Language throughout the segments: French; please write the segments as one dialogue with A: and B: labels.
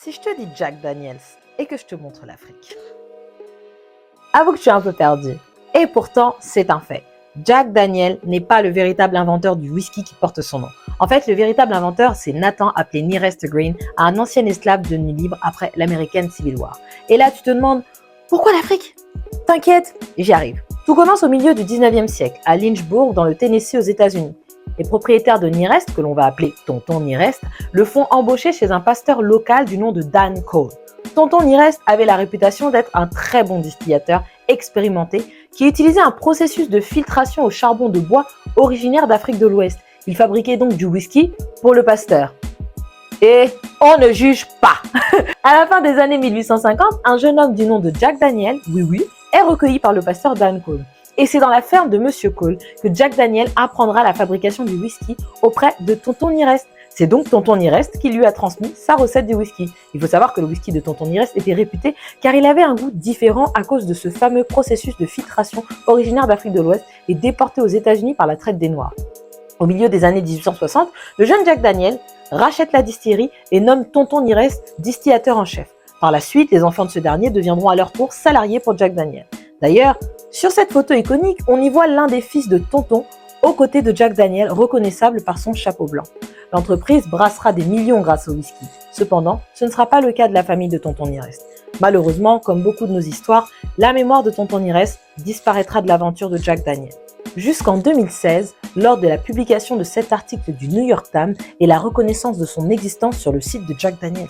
A: Si je te dis Jack Daniels et que je te montre l'Afrique, avoue que je suis un peu perdue. Et pourtant, c'est un fait. Jack Daniel n'est pas le véritable inventeur du whisky qui porte son nom. En fait, le véritable inventeur, c'est Nathan, appelé Nearest Green, un ancien esclave devenu libre après l'American Civil War. Et là, tu te demandes, pourquoi l'Afrique? T'inquiète, j'y arrive. Tout commence au milieu du 19e siècle, à Lynchburg, dans le Tennessee aux États-Unis. Les propriétaires de Nearest, que l'on va appeler Tonton Nearest, le font embaucher chez un pasteur local du nom de Dan Cole. Tonton Nearest avait la réputation d'être un très bon distillateur expérimenté qui utilisait un processus de filtration au charbon de bois originaire d'Afrique de l'Ouest. Il fabriquait donc du whisky pour le pasteur. Et on ne juge pas. À la fin des années 1850, un jeune homme du nom de Jack Daniel, oui, est recueilli par le pasteur Dan Cole. Et c'est dans la ferme de Monsieur Cole que Jack Daniel apprendra la fabrication du whisky auprès de Tonton Nearest. C'est donc Tonton Nearest qui lui a transmis sa recette du whisky. Il faut savoir que le whisky de Tonton Nearest était réputé car il avait un goût différent à cause de ce fameux processus de filtration originaire d'Afrique de l'Ouest et déporté aux États-Unis par la traite des Noirs. Au milieu des années 1860, le jeune Jack Daniel rachète la distillerie et nomme Tonton Nearest distillateur en chef. Par la suite, les enfants de ce dernier deviendront à leur tour salariés pour Jack Daniel. D'ailleurs, sur cette photo iconique, on y voit l'un des fils de Tonton aux côtés de Jack Daniel, reconnaissable par son chapeau blanc. L'entreprise brassera des millions grâce au whisky. Cependant, ce ne sera pas le cas de la famille de Tonton Nearest. Malheureusement, comme beaucoup de nos histoires, la mémoire de Tonton Nearest disparaîtra de l'aventure de Jack Daniel. Jusqu'en 2016, lors de la publication de cet article du New York Times et la reconnaissance de son existence sur le site de Jack Daniels.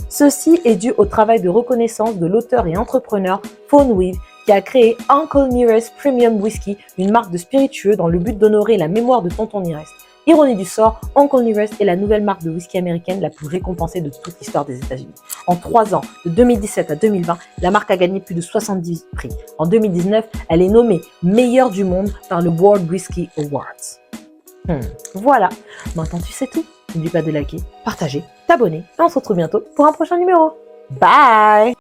A: Ceci est dû au travail de reconnaissance de l'auteur et entrepreneur Fawn Weave qui a créé Uncle Nearest Premium Whisky, une marque de spiritueux dans le but d'honorer la mémoire de Tonton Nearest. Ironie du sort, Uncle Nearest est la nouvelle marque de whisky américaine la plus récompensée de toute l'histoire des États-Unis. En 3 ans, de 2017 à 2020, la marque a gagné plus de 70 prix. En 2019, elle est nommée meilleure du monde par le World Whisky Awards. Voilà, maintenant tu sais tout. N'oublie pas de liker, partager, t'abonner et on se retrouve bientôt pour un prochain numéro. Bye!